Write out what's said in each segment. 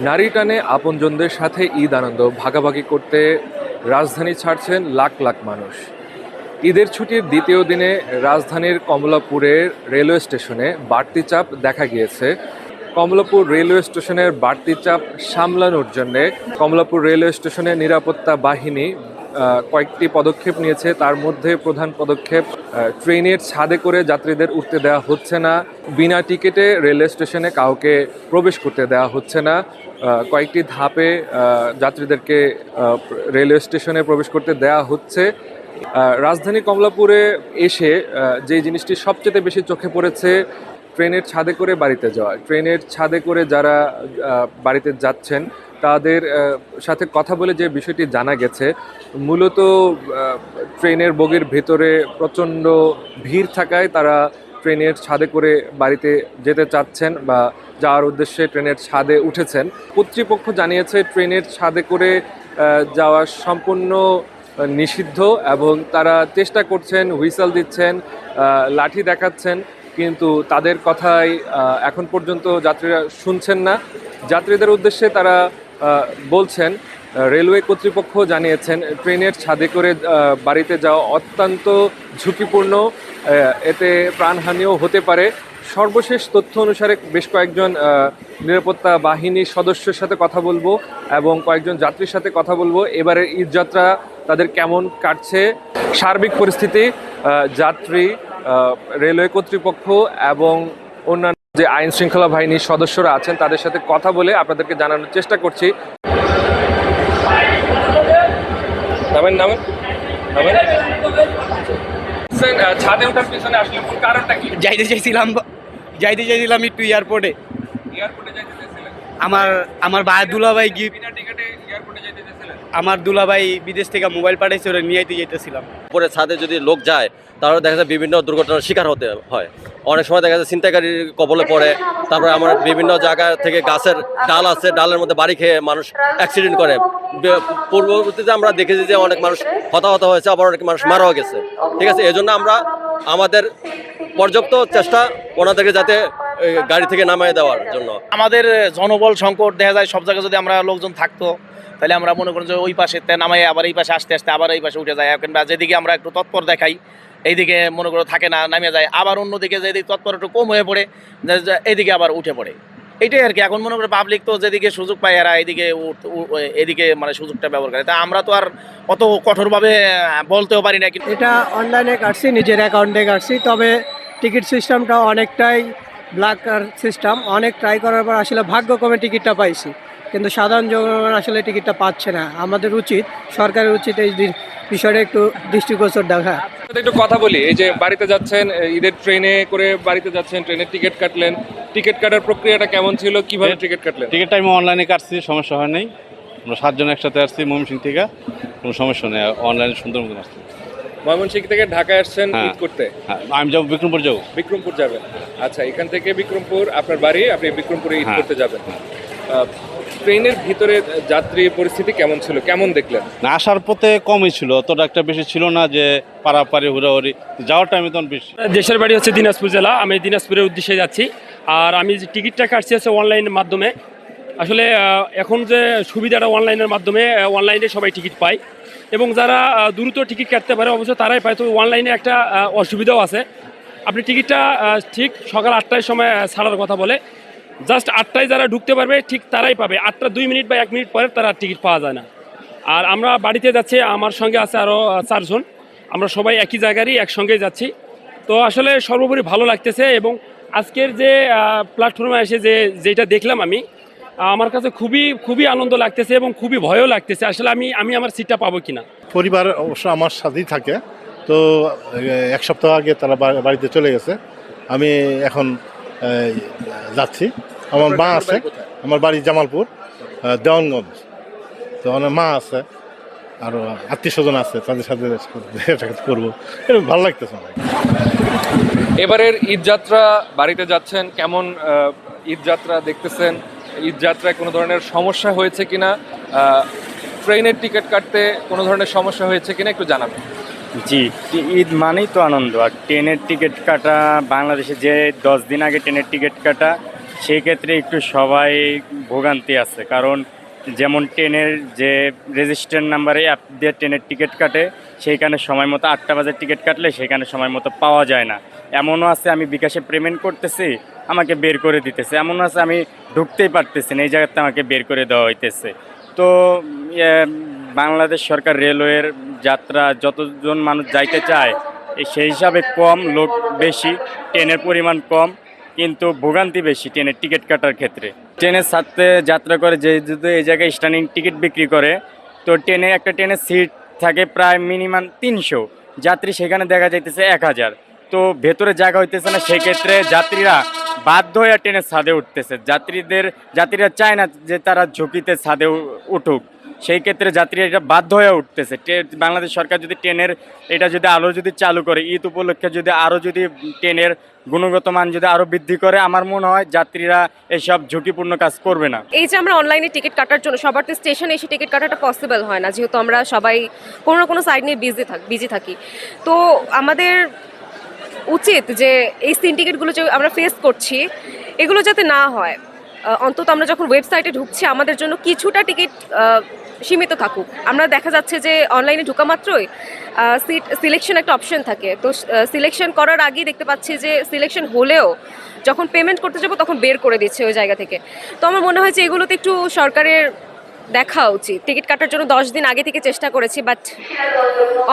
নারী টানে আপনজনদের সাথে ঈদ আনন্দ ভাগাভাগি করতে রাজধানী ছাড়ছেন লাখ লাখ মানুষ। ঈদের ছুটির দ্বিতীয় দিনে রাজধানীর কমলাপুরের রেলওয়ে স্টেশনে বাড়তি চাপ দেখা গিয়েছে। কমলাপুর রেলওয়ে স্টেশনের বাড়তি চাপ সামলানোর জন্য কমলাপুর রেলওয়ে স্টেশনের নিরাপত্তা বাহিনী কয়েকটি পদক্ষেপ নিয়েছে। তার মধ্যে প্রধান পদক্ষেপ, ট্রেনের ছাদে করে যাত্রীদের উঠতে দেওয়া হচ্ছে না, বিনা টিকিটে রেলওয়ে স্টেশনে কাউকে প্রবেশ করতে দেওয়া হচ্ছে না। কয়েকটি ধাপে যাত্রীদেরকে রেলওয়ে স্টেশনে প্রবেশ করতে দেওয়া হচ্ছে। রাজধানী কমলাপুরে এসে যে জিনিসটি সবচেয়ে বেশি চোখে পড়েছে, ট্রেনের ছাদে করে বাড়িতে যাওয়া। ট্রেনের ছাদে করে যারা বাড়িতে যাচ্ছেন তাদের সাথে কথা বলে যে বিষয়টি জানা গেছে, মূলত ট্রেনের বগির ভেতরে প্রচণ্ড ভিড় থাকায় তারা ট্রেনের ছাদে করে বাড়িতে যেতে চাচ্ছেন বা যাওয়ার উদ্দেশ্যে ট্রেনের ছাদে উঠেছেন। কর্তৃপক্ষ জানিয়েছে ট্রেনের ছাদে করে যাওয়া সম্পূর্ণ নিষিদ্ধ এবং তারা চেষ্টা করছেন, হুইসেল দিচ্ছেন, লাঠি দেখাচ্ছেন, কিন্তু তাদের কথাই এখন পর্যন্ত যাত্রীরা শুনছেন না। যাত্রীদের উদ্দেশ্যে তারা বলছেন, রেলওয়ে কর্তৃপক্ষ জানিয়েছেন ট্রেনের ছাদে করে বাড়িতে যাওয়া অত্যন্ত ঝুঁকিপূর্ণ, এতে প্রাণহানিও হতে পারে। সর্বশেষ তথ্য অনুসারে বেশ কয়েকজন নিরাপত্তা বাহিনীর সদস্যের সাথে কথা বলবো এবং কয়েকজন যাত্রীর সাথে কথা বলবো। এবারের ঈদযাত্রা তাদের কেমন কাটছে, সার্বিক পরিস্থিতি, যাত্রী, রেলওয়ে কর্তৃপক্ষ এবং অন্যান্য যে আইন শৃঙ্খলা বাহিনীর সদস্যরা আছেন তাদের সাথে কথা বলে আপনাদেরকে জানানোর চেষ্টা করছি। নামেন নামেন নামেন। ছাদে ওঠার পিছনে আসলে মূল কারণটা কি? যাইতে চাইছিলাম একটু এয়ারপোর্টে। এয়ারপোর্টে যাইতে চাইছিলেন? আমার ভাই দুলাভাই বিনা টিকেটে এয়ারপোর্টে যাইতে চাইছিলেন? আমার দুলাভাই বিদেশ থেকে মোবাইল পাঠাইছে, ওরা নিয়ে যেতেছিলাম। উপরে ছাদে যদি লোক যায় তাহলে দেখা যায় বিভিন্ন দুর্ঘটনার শিকার হতে হয়। অনেক সময় দেখা যায় ছিনতাইকারীর কবলে পড়ে। তারপরে আমরা বিভিন্ন জায়গা থেকে গাছের ডাল আছে, ডালের মধ্যে বাড়ি খেয়ে মানুষ অ্যাক্সিডেন্ট করে। পূর্ববর্তীতে আমরা দেখেছি যে অনেক মানুষ হতাহত হয়েছে, আবার অনেক মানুষ মারাও গেছে। ঠিক আছে, এই জন্য আমরা আমাদের পর্যাপ্ত চেষ্টা ওনাদেরকে যাতে গাড়ি থেকে নামিয়ে দেওয়ার জন্য। আমাদের জনবল সংকট দেখা যায়, সব জায়গায় যদি আমরা লোকজন থাকতো তাহলে আমরা মনে করি যে ওই পাশে নামাই আবার এই পাশে আসতে আসতে আবার এই পাশে উঠে যায়, কিংবা যেদিকে আমরা একটু তৎপর দেখাই এইদিকে মনে করো থাকে না, নামিয়ে যায়। আবার অন্যদিকে যেদিকে তৎপর একটু কম হয়ে পড়ে এইদিকে আবার উঠে পড়ে। এইটাই আর কি। এখন মনে করো পাবলিক তো যেদিকে সুযোগ পায় এরা এদিকে মানে সুযোগটা ব্যবহার করে। তা আমরা তো আর অত কঠোরভাবে বলতেও পারি না। এটা অনলাইনে কাটছি, নিজের অ্যাকাউন্টে কাটছি, তবে টিকিট সিস্টেমটা অনেকটাই ব্ল্যাক সিস্টেম। অনেক ট্রাই করার পর আসলে ভাগ্যক্রমে টিকিটটা পাইছি, কিন্তু সাধারণ জনগণ আসলে টিকিটটা পাচ্ছে না। আমাদের উচিত, সরকারের উচিত এই বিষয়টা একটু দৃষ্টিগোচর দেখা। একটু কথা বলি, এই যে বাড়িতে যাচ্ছেন, ঈদের ট্রেনে করে বাড়িতে যাচ্ছেন, ট্রেনের টিকিট কাটলেন, টিকিট কাটার প্রক্রিয়াটা কেমন ছিল, কিভাবে টিকিট কাটলেন? টিকিটটা আমি অনলাইনে কাটছি, সমস্যা হয় নাই। আমরা 7 জন একসাথে আসছি ময়মনসিংহ থেকে, কোনো সমস্যা নেই। অনলাইনে সুন্দর মতন আসছি। ময়মনসিংহ থেকে ঢাকায় আসছেন ঈদ করতে? হ্যাঁ, আমি যাবো বিক্রমপুর যাবো। বিক্রমপুর যাবেন? আচ্ছা, এখান থেকে বিক্রমপুর আপনার বাড়ি, আপনি বিক্রমপুরে ঈদ করতে যাবেন। ট্রেনের ভিতরে যাত্রী পরিস্থিতি কেমন ছিল, কেমন দেখলেন? না, আসার পথে কমই ছিল, অতটা একটা বেশি ছিল না যে পারাপারি হুড়াহুড়ি। যাওয়ার টাইমে তখন বেশি। দেশের বাড়ি হচ্ছে দিনাজপুর জেলা, আমি দিনাজপুরের উদ্দেশ্যে যাচ্ছি। আর আমি যে টিকিটটা কাটছি হচ্ছে অনলাইনের মাধ্যমে। আসলে এখন যে সুবিধাটা অনলাইনের মাধ্যমে, অনলাইনে সবাই টিকিট পায় এবং যারা দ্রুত টিকিট কাটতে পারে অবশ্য তারাই পায়। তো অনলাইনে একটা অসুবিধাও আছে। আপনি টিকিটটা ঠিক সকাল 8টার সময় ছাড়ার কথা বলে, জাস্ট 8টায় যারা ঢুকতে পারবে ঠিক তারাই পাবে। 8টা 2 মিনিট বা 1 মিনিট পরে তারা টিকিট পাওয়া যায় না। আর আমরা বাড়িতে যাচ্ছি, আমার সঙ্গে আছে আরও 4 জন, আমরা সবাই একই জায়গারই একসঙ্গে যাচ্ছি। তো আসলে সর্বোপরি ভালো লাগতেছে এবং আজকের যে প্ল্যাটফর্মে এসে যেটা দেখলাম আমি, আমার কাছে খুবই আনন্দ লাগতেছে এবং খুবই ভয়ও লাগতেছে। আসলে আমি আমার সিটটা পাবো কিনা। পরিবার অবশ্য আমার সাথেই থাকে, তো 1 সপ্তাহ আগে তারা বাড়িতে চলে গেছে। আমি এখন যাচ্ছি। আমার মা আছে, আমার বাড়ি জামালপুর, দেওয়ানগঞ্জ। তো আমার মা আছে, আরও আত্মীয় স্বজন আছে, তাদের সাথে করবো। ভালো লাগতেছে অনেক। এবারের ঈদযাত্রা, বাড়িতে যাচ্ছেন, কেমন ঈদযাত্রা দেখতেছেন? ঈদযাত্রায় কোনো ধরনের সমস্যা হয়েছে কিনা, ট্রেনের টিকিট কাটতে কোনো ধরনের সমস্যা হয়েছে কিনা একটু জানাবেন। জি, ঈদ মানেই তো আনন্দ। আর ট্রেনের টিকিট কাটা, বাংলাদেশে যে 10 দিন আগে ট্রেনের টিকিট কাটা, সেই ক্ষেত্রে একটু সবাই ভোগান্তি আছে, কারণ যেমন ট্রেনের যে রেজিস্ট্রেশন নাম্বারে অ্যাপ দিয়ে ট্রেনের টিকিট কাটে, সেইখানে সময় মতো 8টা বাজে টিকিট কাটলে সেখানে সময় মতো পাওয়া যায় না। এমনও আছে আমি বিকাশে পেমেন্ট করতেছি, আমাকে বের করে দিতেছে। এমনও আছে আমি ঢুকতেই পারতেছি না, এই জায়গাতে আমাকে বের করে দেওয়া হইতেছে। তো বাংলাদেশ সরকার রেলওয়ের যাত্রা যতজন মানুষ যাইতে চায় সেই হিসাবে কম, লোক বেশি, ট্রেনের পরিমাণ কম, কিন্তু ভোগান্তি বেশি ট্রেনের টিকিট কাটার ক্ষেত্রে। ট্রেনের সাথে যাত্রা করে যে যদি এই জায়গায় স্ট্যান্ডিং টিকিট বিক্রি করে, তো একটা ট্রেনের সিট থাকে প্রায় মিনিমাম 300, যাত্রী সেখানে দেখা যাইতেছে 1000। তো ভেতরে জায়গা হইতেছে না, সেক্ষেত্রে যাত্রীরা বাধ্য হয়ে ট্রেনের ছাদে উঠতেছে। যাত্রীরা চায় না যে তারা ঝুঁকিতে ছাদে উঠুক, সেই ক্ষেত্রে যাত্রীরা এটা বাধ্য হয়ে উঠতেছে। বাংলাদেশ সরকার যদি ট্রেনের এটা যদি আরও যদি চালু করে, ঈদ উপলক্ষে যদি আরও যদি ট্রেনের গুণগত মান যদি আরও বৃদ্ধি করে, আমার মনে হয় যাত্রীরা এসব ঝুঁকিপূর্ণ কাজ করবে না। এই যে আমরা অনলাইনে টিকিট কাটার জন্য সবার তো স্টেশনে এসে টিকিট কাটাটা পসিবল হয় না, যেহেতু আমরা সবাই কোনো না কোনো সাইড নিয়ে বিজি থাকি। তো আমাদের উচিত যে এই সিন টিকিটগুলো যে আমরা ফেস করছি এগুলো যাতে না হয়। অন্তত আমরা যখন ওয়েবসাইটে ঢুকছি আমাদের জন্য কিছুটা টিকিট সীমিত থাকুক। আমরা দেখা যাচ্ছে যে অনলাইনে ঢোকা মাত্রই সিট সিলেকশন একটা অপশন থাকে, তো সিলেকশন করার আগেই দেখতে পাচ্ছি যে সিলেকশন হলেও যখন পেমেন্ট করতে যাবো তখন বের করে দিচ্ছে ওই জায়গা থেকে। তো আমার মনে হয় যে এগুলোতে একটু সরকারের দেখা উচিত। টিকিট কাটার জন্য 10 দিন আগে থেকে চেষ্টা করেছি, বাট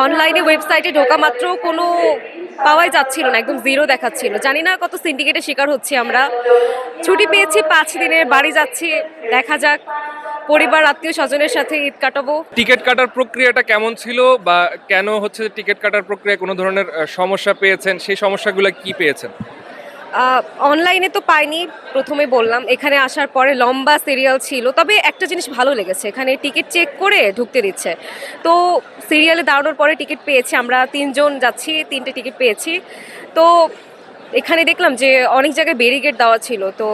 অনলাইনে ওয়েবসাইটে ঢোকা মাত্র কোনো পাওয়াই যাচ্ছিল না, একদম জিরো দেখাচ্ছিল। জানি না কত সিন্ডিকেটের শিকার হচ্ছি আমরা। ছুটি পেয়েছি 5 দিনের, বাড়ি যাচ্ছি, দেখা যাক পরিবার আত্মীয় স্বজনের সাথে ঈদ কাটাবো। টিকিট কাটার প্রক্রিয়াটা কেমন ছিল, বা কেন হচ্ছে টিকিট কাটার প্রক্রিয়ায় কোনো ধরনের সমস্যা পেয়েছেন, সেই সমস্যাগুলো কি পেয়েছেন? অনলাইনে তো পাইনি, প্রথমে বললাম। এখানে আসার পরে লম্বা সিরিয়াল ছিল, তবে একটা জিনিস ভালো লেগেছে, এখানে টিকিট চেক করে ঢুকতে দিচ্ছে। তো সিরিয়ালে দাঁড়ানোর পরে টিকিট পেয়েছি, আমরা 3 জন যাচ্ছি, 3টে টিকিট পেয়েছি। তো এখানে দেখলাম যে অনেক জায়গায় ব্যারিকেড দেওয়া ছিল, তো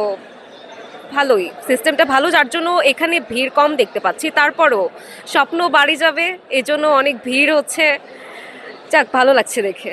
ভালোই সিস্টেমটা ভালো, যার জন্য এখানে ভিড় কম দেখতে পাচ্ছি। তারপরও স্বপ্ন বাড়ি যাবে, এজন্য অনেক ভিড় হচ্ছে। যাক, ভালো লাগছে দেখে।